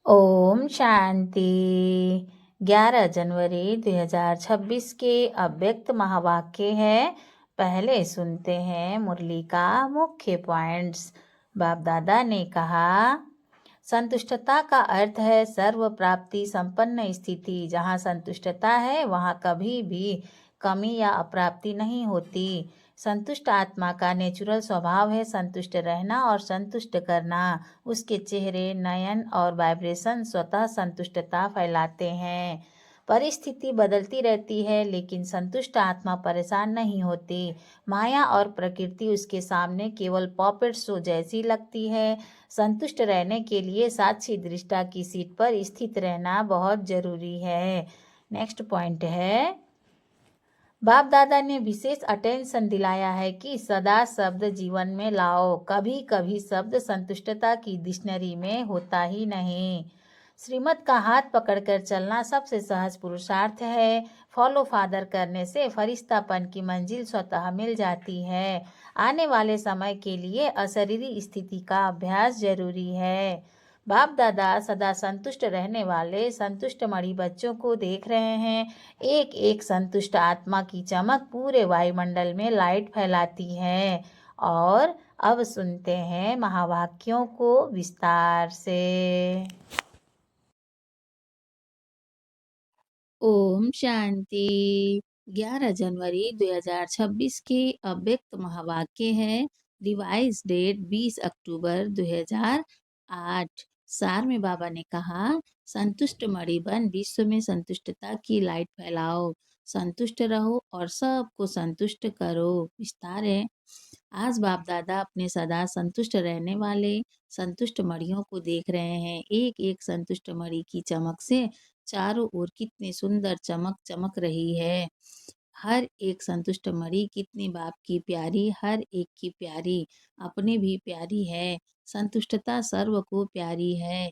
ओम शांति। 11 जनवरी 2026 के अव्यक्त महावाक्य है। पहले सुनते हैं मुरली का मुख्य पॉइंट्स। बाप दादा ने कहा, संतुष्टता का अर्थ है सर्व प्राप्ति संपन्न स्थिति। जहाँ संतुष्टता है वहाँ कभी भी कमी या अप्राप्ति नहीं होती। संतुष्ट आत्मा का नेचुरल स्वभाव है संतुष्ट रहना और संतुष्ट करना। उसके चेहरे, नयन और वाइब्रेशन स्वतः संतुष्टता फैलाते हैं। परिस्थिति बदलती रहती है लेकिन संतुष्ट आत्मा परेशान नहीं होती। माया और प्रकृति उसके सामने केवल पॉपेट शो जैसी लगती है। संतुष्ट रहने के लिए साक्षी दृष्टा की सीट पर स्थित रहना बहुत जरूरी है। नेक्स्ट पॉइंट है, बाप दादा ने विशेष अटेंशन दिलाया है कि सदा शब्द जीवन में लाओ। कभी कभी शब्द संतुष्टता की डिक्शनरी में होता ही नहीं। श्रीमत का हाथ पकड़कर चलना सबसे सहज पुरुषार्थ है। फॉलो फादर करने से फरिश्तापन की मंजिल स्वतः मिल जाती है। आने वाले समय के लिए अशरीरी स्थिति का अभ्यास जरूरी है। बाप दादा सदा संतुष्ट रहने वाले संतुष्ट मणि बच्चों को देख रहे हैं। एक एक संतुष्ट आत्मा की चमक पूरे वायुमंडल में लाइट फैलाती है। और अब सुनते हैं महावाक्यों को विस्तार से। ओम शांति। 11 जनवरी 2026 के अव्यक्त महावाक्य है। रिवाइज डेट 20 अक्टूबर 2008। सार में बाबा ने कहा, संतुष्ट मणि बन विश्व में संतुष्टता की लाइट फैलाओ। संतुष्ट रहो और सबको संतुष्ट करो। विस्तार है, आज बाप दादा अपने सदा संतुष्ट रहने वाले संतुष्ट मणियों को देख रहे हैं। एक एक संतुष्ट मणि की चमक से चारों ओर कितनी सुंदर चमक चमक रही है। हर एक संतुष्ट मणि कितनी बाप की प्यारी, हर एक की प्यारी, अपने भी प्यारी है। संतुष्टता सर्व को प्यारी है।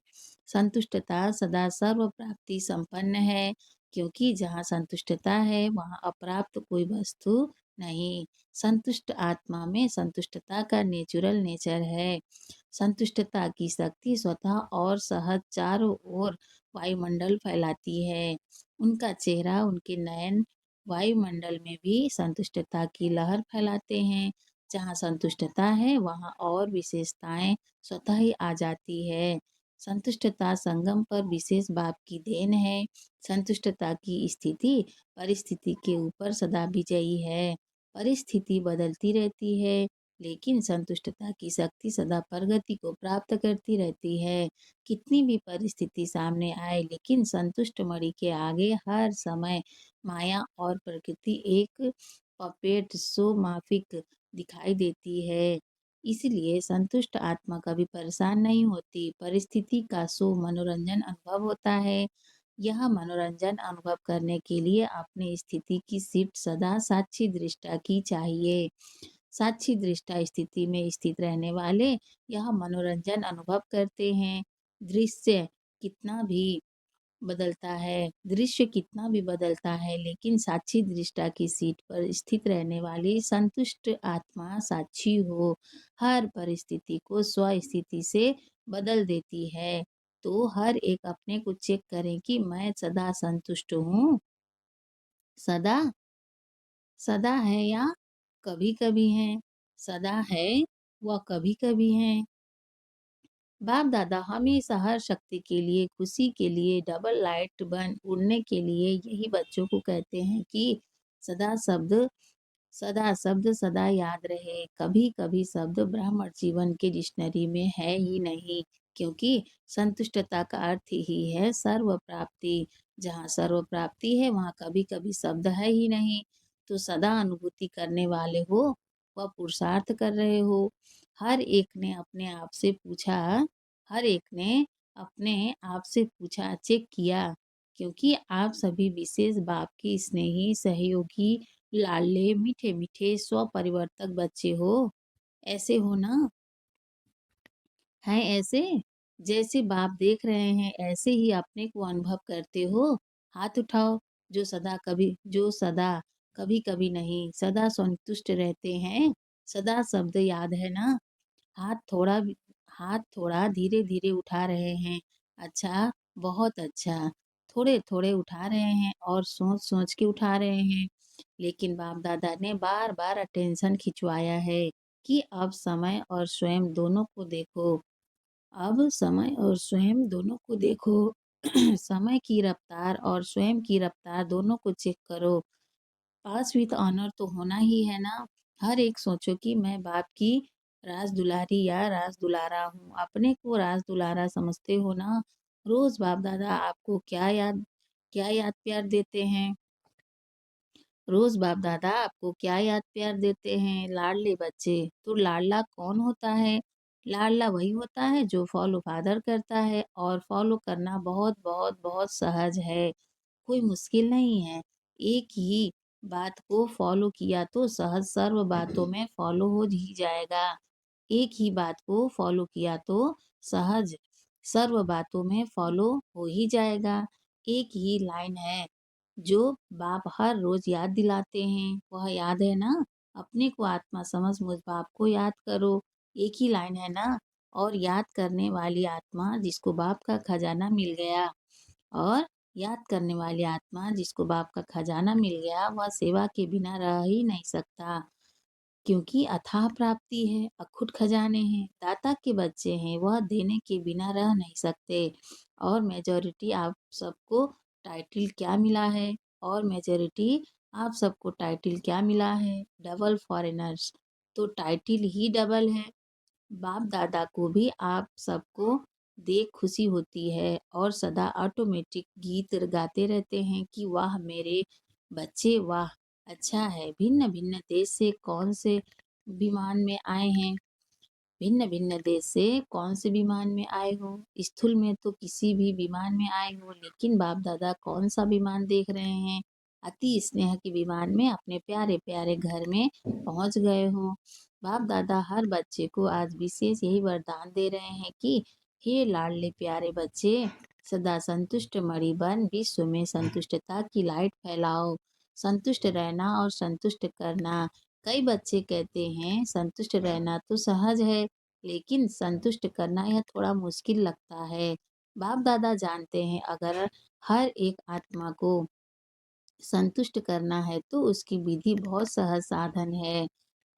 संतुष्टता सदा सर्व प्राप्ति संपन्न है, क्योंकि जहाँ संतुष्टता है वहाँ अप्राप्त कोई वस्तु नहीं। संतुष्ट आत्मा में संतुष्टता का नेचुरल नेचर है। संतुष्टता की शक्ति स्वतः और सहज चारों ओर वायुमंडल फैलाती है। उनका चेहरा, उनके नयन वायुमंडल में भी संतुष्टता की लहर फैलाते हैं। जहाँ संतुष्टता है वहाँ और विशेषताएं स्वतः ही आ जाती है। संतुष्टता संगम पर विशेष बाप की देन है। संतुष्टता की स्थिति परिस्थिति के ऊपर सदा विजयी है। परिस्थिति बदलती रहती है लेकिन संतुष्टता की शक्ति सदा प्रगति को प्राप्त करती रहती है। कितनी भी परिस्थिति सामने आए लेकिन संतुष्ट मणि के आगे हर समय माया और प्रकृति एक पपेट शो माफिक दिखाई देती है। इसलिए संतुष्ट आत्मा कभी परेशान नहीं होती। परिस्थिति का शो मनोरंजन अनुभव होता है। यह मनोरंजन अनुभव करने के लिए अपनी स्थिति की शिफ्ट सदा साक्षी दृष्टा की चाहिए। साक्षी दृष्टा स्थिति में स्थित रहने वाले यह मनोरंजन अनुभव करते हैं। दृश्य कितना भी कितना भी बदलता है लेकिन साक्षी दृष्टा की सीट पर स्थित रहने वाली संतुष्ट आत्मा साक्षी हो हर परिस्थिति को स्व स्थिति से बदल देती है। तो हर एक अपने को चेक करें कि मैं सदा संतुष्ट हूँ, सदा सदा है या कभी कभी है। सदा है व कभी कभी है। बाप दादा हमेशा हर शक्ति के लिए, खुशी के लिए, डबल लाइट बन उड़ने के लिए यही बच्चों को कहते हैं कि सदा शब्द सदा शब्द सदा याद रहे। कभी कभी शब्द ब्राह्मण जीवन के डिक्शनरी में है ही नहीं, क्योंकि संतुष्टता का अर्थ ही है सर्व प्राप्ति। जहाँ सर्व प्राप्ति है वहाँ कभी कभी शब्द है ही नहीं। तो सदा अनुभूति करने वाले हो वह पुरुषार्थ कर रहे हो। हर एक ने अपने आप से पूछा हर एक ने अपने आप से पूछा, चेक किया, क्योंकि आप सभी विशेष बाप की स्नेही सहयोगी लाडले मीठे मीठे स्व परिवर्तक बच्चे हो। ऐसे हो ना? हैं ऐसे? जैसे बाप देख रहे हैं ऐसे ही अपने को अनुभव करते हो। हाथ उठाओ जो सदा कभी कभी नहीं सदा संतुष्ट रहते हैं। सदा शब्द याद है ना? हाथ थोड़ा हाथ थोड़ा धीरे धीरे उठा रहे हैं। अच्छा, बहुत अच्छा। थोड़े-थोड़े उठा रहे हैं और सोच-सोच के उठा रहे हैं। लेकिन बाप-दादा ने बार-बार अटेंशन खिंचवाया है कि अब समय और स्वयं दोनों को देखो। अब समय और स्वयं दोनों को देखो। समय की रफ्तार और स्वयं की रफ्तार दोनों को चेक करो। पास विद ऑनर तो होना ही है ना। हर एक सोचो कि मैं बाप की राज दुलारी या राज दुलारा हूँ। अपने को राज दुलारा समझते हो ना। रोज बाप दादा आपको क्या याद प्यार देते हैं। रोज बाप दादा आपको क्या याद प्यार देते हैं। लाडले बच्चे। तो लाडला कौन होता है? लाडला वही होता है जो फॉलो फादर करता है, और फॉलो करना बहुत बहुत बहुत सहज है। कोई मुश्किल नहीं है। एक ही बात को फॉलो किया तो सहज सर्व बातों में फॉलो हो ही जाएगा। एक ही बात को फॉलो किया तो सहज सर्व बातों में फॉलो हो ही जाएगा। एक ही लाइन है जो बाप हर रोज याद दिलाते हैं, वह याद है ना। अपने को आत्मा समझ मुझ बाप को याद करो। एक ही लाइन है ना। और याद करने वाली आत्मा जिसको बाप का खजाना मिल गया, और याद करने वाली आत्मा जिसको बाप का खजाना मिल गया, वह सेवा के बिना रह ही नहीं सकता। क्योंकि अथाह प्राप्ति है, अखुट खजाने हैं, दाता के बच्चे हैं, वह देने के बिना रह नहीं सकते। और मेजॉरिटी आप सबको टाइटल क्या मिला है? और मेजॉरिटी आप सबको टाइटल क्या मिला है? Double foreigners. तो टाइटल ही डबल है। बाप दादा को भी आप सबको देख खुशी होती है, और सदा ऑटोमेटिक गीत गाते रहते हैं कि वाह मेरे बच्चे वाह। अच्छा है। भिन्न भिन्न देश से कौन से विमान में आए हैं? भिन्न भिन्न देश से कौन से विमान में आए हो? स्थूल में तो किसी भी विमान में आए हो, लेकिन बाप दादा कौन सा विमान देख रहे हैं? अति स्नेह के विमान में अपने प्यारे प्यारे घर में पहुंच गए हो। बाप दादा हर बच्चे को आज विशेष यही वरदान दे रहे हैं कि हे लाडले प्यारे बच्चे, सदा संतुष्ट मणि बन विश्व में संतुष्टता की लाइट फैलाओ। संतुष्ट रहना और संतुष्ट करना। कई बच्चे कहते हैं संतुष्ट रहना तो सहज है, लेकिन संतुष्ट करना यह थोड़ा मुश्किल लगता है। बाप दादा जानते हैं अगर हर एक आत्मा को संतुष्ट करना है तो उसकी विधि बहुत सहज साधन है।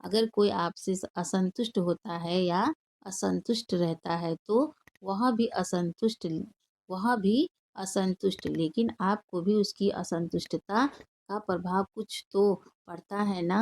अगर कोई आपसे असंतुष्ट होता है या असंतुष्ट रहता है तो वह भी असंतुष्ट वह भी असंतुष्ट, लेकिन आपको भी उसकी असंतुष्टता का प्रभाव कुछ तो पड़ता है ना।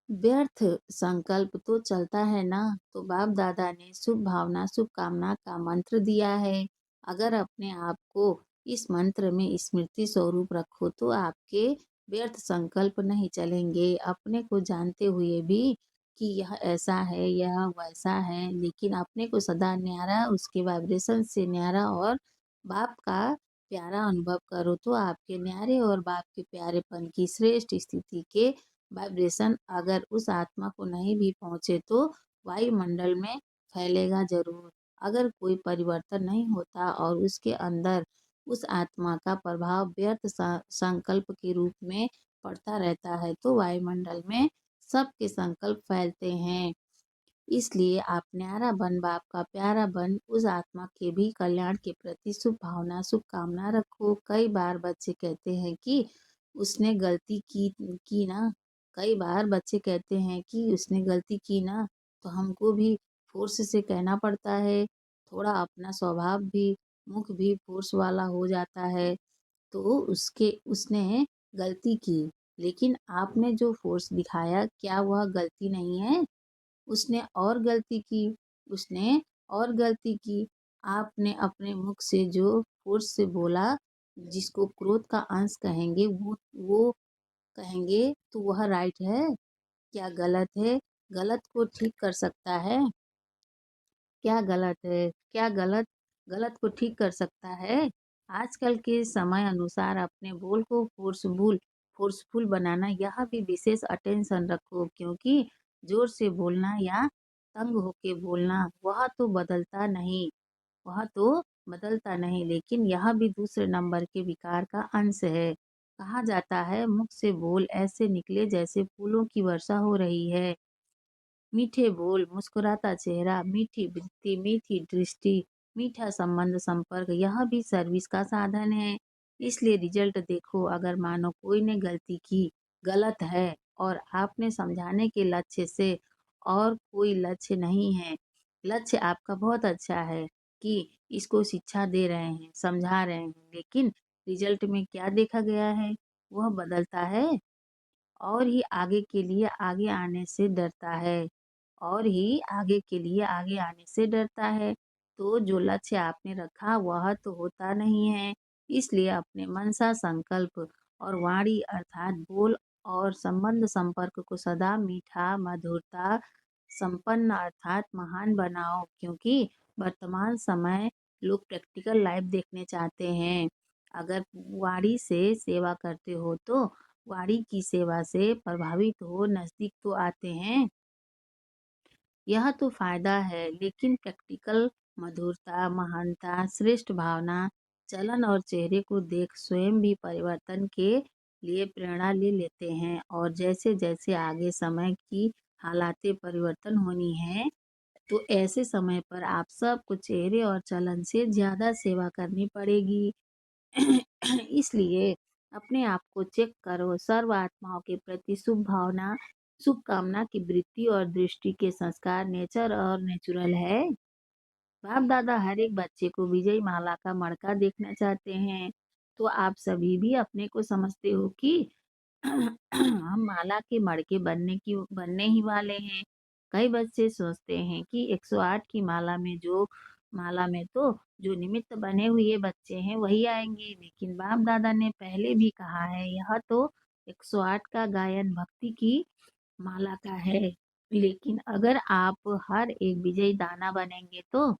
व्यर्थ संकल्प तो चलता है ना। तो बाप दादा ने शुभ भावना शुभकामना का मंत्र दिया है। अगर अपने आप को इस मंत्र में स्मृति स्वरूप रखो तो आपके व्यर्थ संकल्प नहीं चलेंगे। अपने को जानते हुए भी कि यह ऐसा है यह वैसा है, लेकिन अपने को सदा न्यारा उसके वाइब्रेशन से न्यारा और बाप का प्यारा अनुभव करो तो आपके न्यारे और बाप के प्यारेपन की श्रेष्ठ स्थिति के वाइब्रेशन अगर उस आत्मा को नहीं भी पहुंचे तो वायुमंडल में फैलेगा जरूर। अगर कोई परिवर्तन नहीं होता और उसके अंदर उस आत्मा का प्रभाव व्यर्थ संकल्प के रूप में पड़ता रहता है तो वायुमंडल में सबके संकल्प फैलते हैं। इसलिए आप न्यारा बन बाप का प्यारा बन उस आत्मा के भी कल्याण के प्रति शुभ भावना शुभकामना रखो। कई बार बच्चे कहते हैं कि उसने गलती की ना। कई बार बच्चे कहते हैं कि उसने गलती की ना, तो हमको भी फोर्स से कहना पड़ता है। थोड़ा अपना स्वभाव भी मुख भी फोर्स वाला हो जाता है। तो उसने गलती की, लेकिन आपने जो फोर्स दिखाया क्या वह गलती नहीं है? उसने और गलती की, उसने और गलती की। आपने अपने मुख से जो फोर्स से बोला, जिसको क्रोध का अंश कहेंगे, वो कहेंगे तो वह राइट है? क्या गलत है? गलत को ठीक कर सकता है? क्या गलत है? क्या गलत गलत को ठीक कर सकता है? आजकल के समय अनुसार अपने बोल को फोर्सफुल बनाना, यह भी विशेष अटेंशन रखो, क्योंकि जोर से बोलना या तंग होके बोलना वह तो बदलता नहीं, लेकिन यह भी दूसरे नंबर के विकार का अंश है। कहा जाता है मुख से बोल ऐसे निकले जैसे फूलों की वर्षा हो रही है। मीठे बोल, मुस्कुराता चेहरा, मीठी वृत्ति, मीठी दृष्टि, मीठा संबंध संपर्क यह भी सर्विस का साधन है। इसलिए रिजल्ट देखो, अगर मानो कोई ने गलती की, गलत है और आपने समझाने के लक्ष्य से, और कोई लक्ष्य नहीं है। लक्ष्य आपका बहुत अच्छा है कि इसको शिक्षा दे रहे हैं, समझा रहे हैं, लेकिन रिजल्ट में क्या देखा गया है? वह बदलता है और ही आगे के लिए आगे आने से डरता है, और ही आगे के लिए आगे आने से डरता है। तो जो लक्ष्य आपने रखा वह तो होता नहीं है। इसलिए अपने मनसा संकल्प और वाणी अर्थात बोल और संबंध संपर्क को सदा मीठा, मधुरता संपन्न अर्थात महान बनाओ, क्योंकि वर्तमान समय लोग प्रैक्टिकल लाइफ देखने चाहते हैं। अगर वाणी से सेवा करते हो तो वाणी की सेवा से प्रभावित हो नजदीक तो आते हैं। यह तो फायदा है, लेकिन प्रैक्टिकल मधुरता, महानता, श्रेष्ठ भावना, चलन और चेहरे को देख स्वयं भी परिवर्तन के लिए प्रेरणा ले लेते हैं। और जैसे जैसे आगे समय की हालातें परिवर्तन होनी है, तो ऐसे समय पर आप सबको चेहरे और चलन से ज्यादा सेवा करनी पड़ेगी। इसलिए अपने आप को चेक करो। सर्व आत्माओं के प्रति शुभ भावना, शुभकामना की वृत्ति और दृष्टि के संस्कार नेचर और नेचुरल है। बाप दादा हर एक बच्चे को विजय माला का मड़का देखना चाहते हैं। तो आप सभी भी अपने को समझते हो कि हम माला के मड़के बनने ही वाले हैं। कई बच्चे सोचते हैं कि 108 की माला में तो जो निमित्त बने हुए बच्चे हैं वही आएंगे, लेकिन बाप दादा ने पहले भी कहा है यह तो 108 का गायन भक्ति की माला का है। लेकिन अगर आप हर एक विजयी दाना बनेंगे तो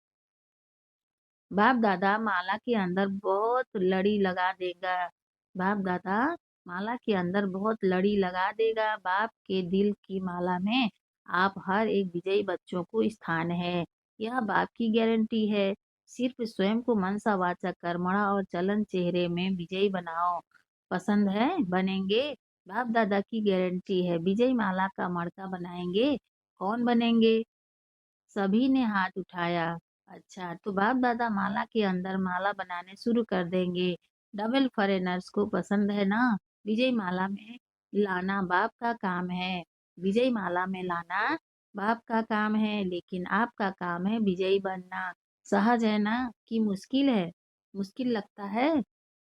बाप दादा माला के अंदर बहुत लड़ी लगा देगा। बाप दादा माला के अंदर बहुत लड़ी लगा देगा। बाप के दिल की माला में आप हर एक विजयी बच्चों को स्थान है। यह बाप की गारंटी है। सिर्फ स्वयं को मनसा वाचा कर्मणा और चलन चेहरे में विजयी बनाओ। पसंद है? बनेंगे? बाप दादा की गारंटी है विजयी माला का मड़का बनाएंगे। कौन बनेंगे? सभी ने हाथ उठाया। अच्छा, तो बाप दादा माला के अंदर माला बनाने शुरू कर देंगे। डबल फॉरेनर्स को पसंद है ना? विजय माला में लाना बाप का काम है। विजय माला में लाना बाप का काम है, लेकिन आपका काम है विजयी बनना। सहज है ना कि मुश्किल है? मुश्किल लगता है?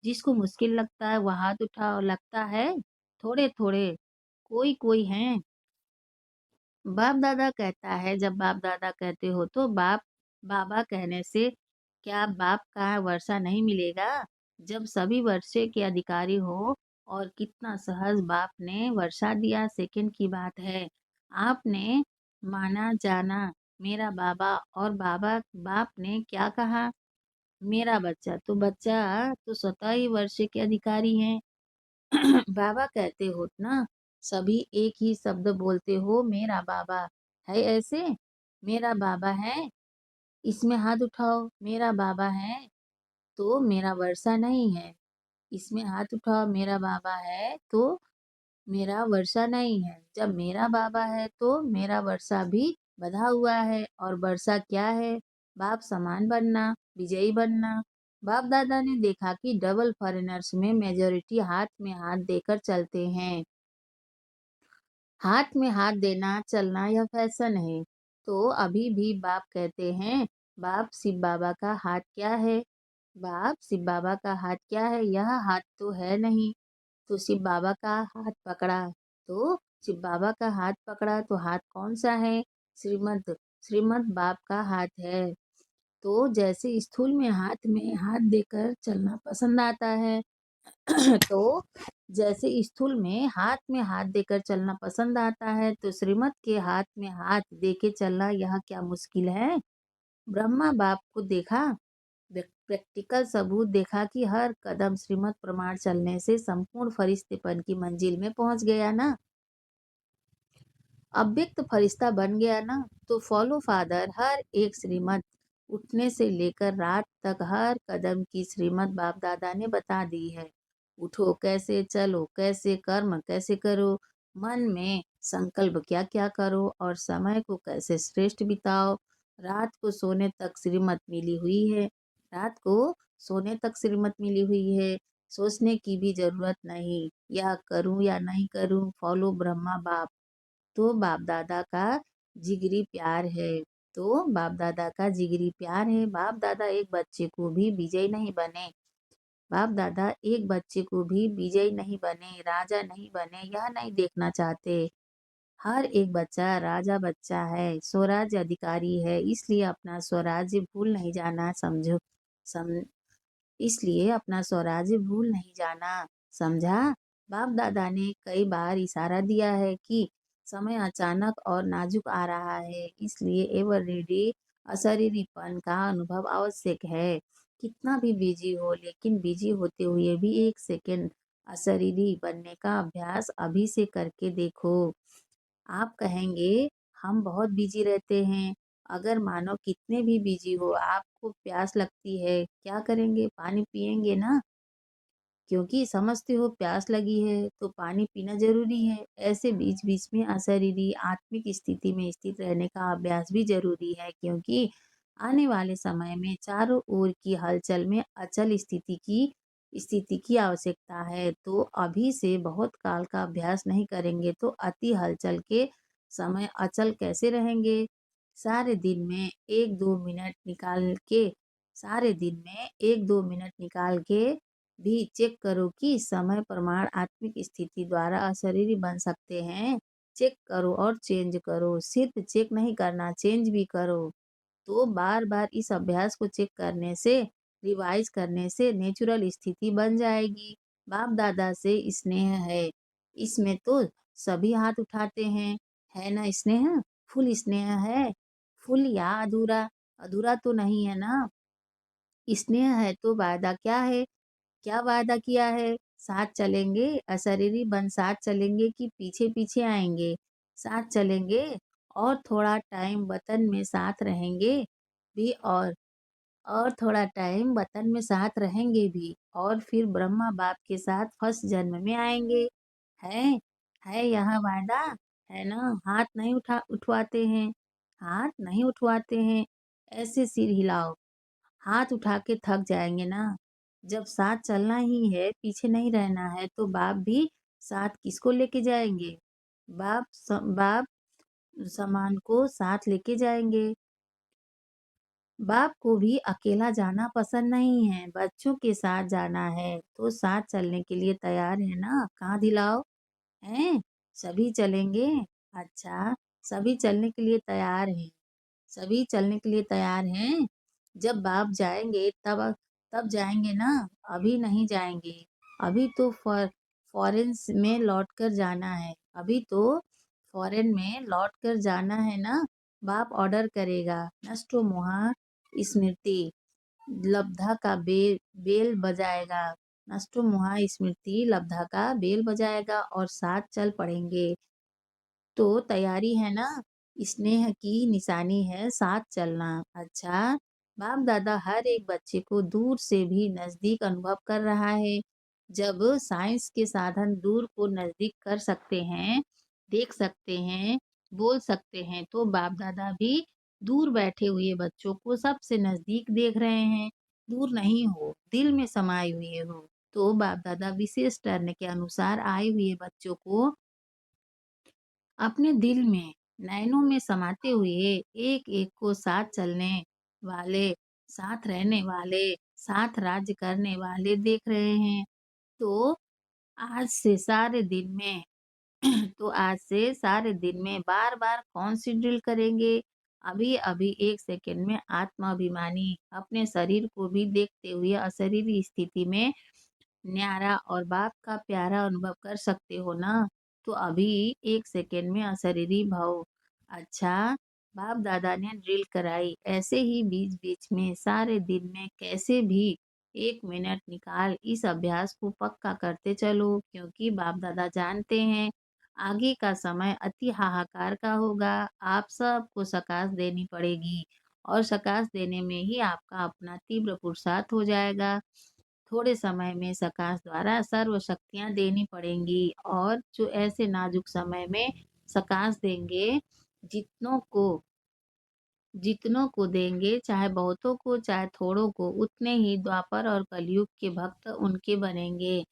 जिसको मुश्किल लगता है वह हाथ उठाओ। लगता है? थोड़े थोड़े कोई कोई हैं। बाप दादा कहता है, जब बाप दादा कहते हो तो बाबा कहने से क्या बाप का वर्षा नहीं मिलेगा? जब सभी वर्षे के अधिकारी हो, और कितना सहज बाप ने वर्षा दिया सेकंड की बात है। आपने माना जाना मेरा बाबा, और बाप ने क्या कहा? मेरा बच्चा। तो बच्चा तो स्वतः ही वर्षे के अधिकारी हैं। बाबा कहते हो ना, सभी एक ही शब्द बोलते हो, मेरा बाबा। है ऐसे? मेरा बाबा है, इसमें हाथ उठाओ। मेरा बाबा है तो मेरा वर्षा नहीं है, इसमें हाथ उठाओ। मेरा बाबा है तो मेरा वर्षा नहीं है। जब मेरा बाबा है तो मेरा वर्षा भी बंधा हुआ है। और वर्षा क्या है? बाप समान बनना, विजयी बनना। बाप दादा ने देखा कि डबल फॉरेनर्स में मेजोरिटी हाथ में हाथ देकर चलते हैं। हाथ में हाथ देना चलना यह फैशन है। तो अभी भी बाप कहते हैं, बाप शिव बाबा का हाथ क्या है? बाप शिव बाबा का हाथ क्या है? यह हाथ तो है नहीं। तो शिव बाबा का हाथ पकड़ा। तो शिव बाबा का हाथ पकड़ा तो हाथ कौन सा है? श्रीमद श्रीमद बाप का हाथ है। तो जैसे स्थूल में हाथ देकर चलना पसंद आता है, तो जैसे स्थूल में हाथ देकर चलना पसंद आता है, तो श्रीमत के हाथ में हाथ देके चलना यह क्या मुश्किल है? ब्रह्मा बाप को देखा, प्रैक्टिकल सबूत देखा कि हर कदम श्रीमत प्रमाण चलने से संपूर्ण फरिश्तेपन की मंजिल में पहुंच गया ना। अव्यक्त फरिश्ता बन गया ना। तो फॉलो फादर हर एक श्रीमत, उठने से लेकर रात तक हर कदम की श्रीमत बाप दादा ने बता दी है। उठो कैसे, चलो कैसे, कर्म कैसे करो, मन में संकल्प क्या क्या करो, और समय को कैसे श्रेष्ठ बिताओ, रात को सोने तक श्रीमत मिली हुई है। रात को सोने तक श्रीमत मिली हुई है। सोचने की भी ज़रूरत नहीं, यह करूँ या नहीं करूँ, फॉलो ब्रह्मा बाप। तो बाप-दादा का जिगरी प्यार है। तो बाप-दादा का जिगरी प्यार है। बाप-दादा एक बच्चे को भी विजयी नहीं बने। बाप-दादा एक बच्चे को भी विजयी नहीं बने, राजा नहीं बने, यह नहीं देखना चाहते। हर एक बच्चा राजा बच्चा है, स्वराज्य अधिकारी है, इसलिए अपना स्वराज्य भूल नहीं जाना समझो सम इसलिए अपना स्वराज्य भूल नहीं जाना, समझा? बाप दादा ने कई बार इशारा दिया है कि समय अचानक और नाजुक आ रहा है, इसलिए एवर रेडी अशरीरीपन का अनुभव आवश्यक है। कितना भी बिजी हो, लेकिन बिजी होते हुए भी 1 सेकंड अशरीरी बनने का अभ्यास अभी से करके देखो। आप कहेंगे, हम बहुत बिजी रहते हैं। अगर मानो कितने भी बिजी हो, आपको प्यास लगती है, क्या करेंगे? पानी पिएँगे ना? क्योंकि समझते हो प्यास लगी है, तो पानी पीना ज़रूरी है। ऐसे बीच-बीच में अशरीरी आत्मिक स्थिति में स्थित रहने का अभ्यास भी ज़रूरी है, क्योंकि आने वाले समय में चारों ओर की हलचल में अचल स्थिति की आवश्यकता है। तो अभी से बहुत काल का अभ्यास नहीं करेंगे, तो अति हलचल के समय अचल कैसे रहेंगे? सारे दिन में 1-2 मिनट निकाल के सारे दिन में 1-2 मिनट निकाल के भी चेक करो कि समय प्रमाण आत्मिक स्थिति द्वारा अशरीरी बन सकते हैं। चेक करो और चेंज करो। सिर्फ चेक नहीं करना, चेंज भी करो। तो बार-बार इस अभ्यास को चेक करने से, रिवाइज करने से नेचुरल स्थिति बन जाएगी। बाप-दादा से स्नेह है। इसमें तो सभी हाथ उठाते हैं। है ना स्नेह? फुल स्नेह है? फुल या अधूरा? अधूरा तो नहीं है ना? स्नेह है तो वादा क्या है? क्या वादा किया है? साथ चलेंगे, अशरीरी बन साथ चलेंगे कि पीछे-पीछे आएँगे? साथ चलेंगे और थोड़ा टाइम वतन में साथ रहेंगे भी और थोड़ा टाइम वतन में साथ रहेंगे भी और फिर ब्रह्मा बाप के साथ फर्स्ट जन्म में आएँगे। है? है यह वादा? है ना? हाथ नहीं उठवाते हैं। हाथ नहीं उठवाते हैं। ऐसे सिर हिलाओ। हाथ उठा के थक जाएँगे ना। जब साथ चलना ही है, पीछे नहीं रहना है, तो बाप भी साथ किसको लेके जाएँगे? बाप सामान को साथ लेके जाएँगे। बाप को भी अकेला जाना पसंद नहीं है, बच्चों के साथ जाना है, तो साथ चलने के लिए तैयार है ना? काँध हिलाओ। हैं? सभी चलेंगे? अच्छा, सभी चलने के लिए तैयार हैं। सभी चलने के लिए तैयार हैं? जब बाप जाएँगे तब जाएँगे ना? अभी नहीं जाएँगे। अभी तो फ़ॉरेन में लौट कर जाना है। अभी तो फ़ॉरेन में लौट कर जाना है ना? बाप ऑर्डर करेगा, नष्टो मोहा स्मृति, लब्धा का बेल बजाएगा। नष्टो मोहा स्मृति लब्धा का बेल बजाएगा और साथ चल पड़ेंगे। तो तैयारी है ना? स्नेह की निशानी है साथ चलना। अच्छा, बाप-दादा हर एक बच्चे को दूर से भी नज़दीक अनुभव कर रहा है। जब साइंस के साधन दूर को नज़दीक कर सकते हैं, देख सकते हैं, बोल सकते हैं, तो बाप-दादा भी दूर बैठे हुए बच्चों को सबसे नज़दीक देख रहे हैं। दूर नहीं हो, दिल में समाये हुए हो। तो बाप-दादा विशेष टर्न के अनुसार आए हुए बच्चों को अपने दिल में, नैनों में समाते हुए एक-एक को साथ चलने वाले, साथ रहने वाले, साथ राज्य करने वाले देख रहे हैं। तो आज से सारे दिन में तो आज से सारे दिन में बार-बार कौन-सी ड्रिल करेंगे? अभी-अभी 1 सेकंड में आत्माभिमानी अपने शरीर को भी देखते हुए अशरीरी स्थिति में न्यारा और बाप का प्यारा अनुभव कर सकते हो ना? तो अभी 1 सेकंड में अशरीरी भव। अच्छा, बाप-दादा ने ड्रिल कराई, ऐसे ही बीच-बीच में सारे दिन में कैसे भी 1 मिनट निकाल इस अभ्यास को पक्का करते चलो, क्योंकि बाप-दादा जानते हैं, आगे का समय अति हाहाकार का होगा। आप सबको शकाश देनी पड़ेगी और शकाश देने में ही आपका अपना तीव्र पुरुषार्थ हो जाएगा। थोड़े समय में सकाश द्वारा सर्व शक्तियाँ देनी पड़ेंगी और जो ऐसे नाजुक समय में सकाश देंगे, जितनों को जितनों को देंगे, चाहे बहुतों को, चाहे थोड़ों को, उतने ही द्वापर और कलयुग के भक्त उनके बनेंगे।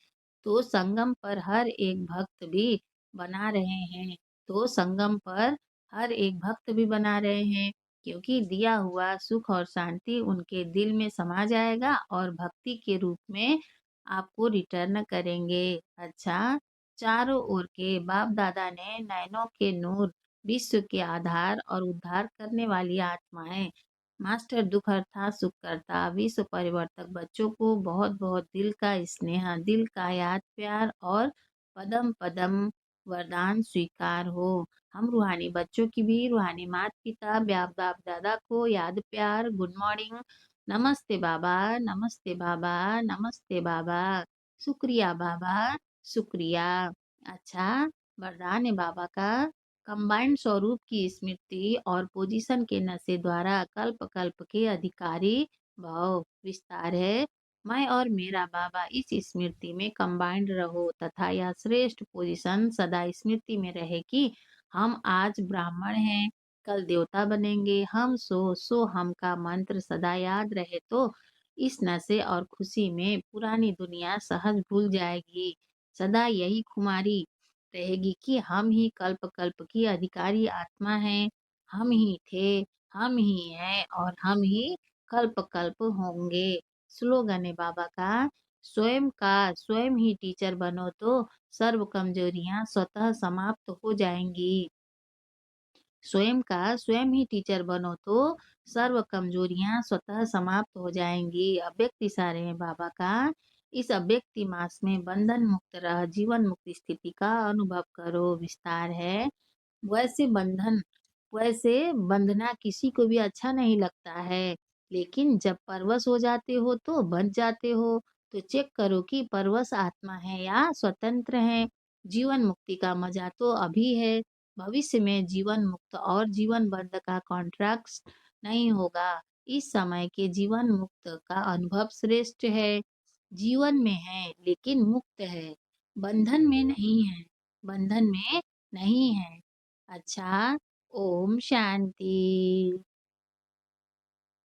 तो संगम पर हर एक भक्त भी बना रहे हैं। तो संगम पर हर एक भक्त भी बना रहे हैं, क्योंकि दिया हुआ सुख और शांति उनके दिल में समा जाएगा और भक्ति के रूप में आपको रिटर्न करेंगे। अच्छा, चारों ओर के बाप दादा ने नैनों के नूर, विश्व के आधार और उद्धार करने वाली आत्माएं, मास्टर दुख हरता सुख करता, विश्व परिवर्तक बच्चों को बहुत बहुत दिल का स्नेह, दिल का याद प्यार और पदम पदम वरदान स्वीकार हो। हम रूहानी बच्चों की भी रूहानी माता पिता बाप बाप दादा को याद प्यार, गुड मॉर्निंग, नमस्ते बाबा, नमस्ते बाबा, नमस्ते बाबा, शुक्रिया बाबा, शुक्रिया। अच्छा, वरदान है बाबा का, कंबाइंड स्वरूप की स्मृति और पोजीशन के नशे द्वारा कल्प कल्प के अधिकारी भाव विस्तार है। मैं और मेरा बाबा इस स्मृति में कंबाइंड रहो तथा यह श्रेष्ठ पोजीशन सदा स्मृति में रहे कि हम आज ब्राह्मण हैं, कल देवता बनेंगे। हम सो हम का मंत्र सदा याद रहे तो इस नशे और खुशी में पुरानी दुनिया सहज भूल जाएगी। सदा यही खुमारी रहेगी कि हम ही कल्प कल्प की अधिकारी आत्मा हैं। हम ही थे, हम ही हैं और हम ही कल्प कल्प होंगे। स्लोगन है बाबा का स्वयं ही टीचर बनो तो सर्व कमजोरियां स्वतः समाप्त हो जाएंगी। स्वयं ही टीचर बनो तो सर्व कमजोरियां स्वतः समाप्त हो जाएंगी। अव्यक्त इशारे हैं बाबा का, इस अव्यक्ति मास में बंधन मुक्त रह जीवन मुक्त स्थिति का अनुभव करो। विस्तार है, वैसे बंधन वैसे बंधना किसी को भी अच्छा नहीं लगता है, लेकिन जब परवश हो जाते हो तो बंध जाते हो। तो चेक करो कि परवश आत्मा है या स्वतंत्र है। जीवन मुक्ति का मजा तो अभी है, भविष्य में जीवन मुक्त और जीवन बंध का कॉन्ट्रैक्ट नहीं होगा। इस समय के जीवन मुक्त का अनुभव श्रेष्ठ है। जीवन में है लेकिन मुक्त है, बंधन में नहीं है, बंधन में नहीं है। अच्छा, ओम शांति।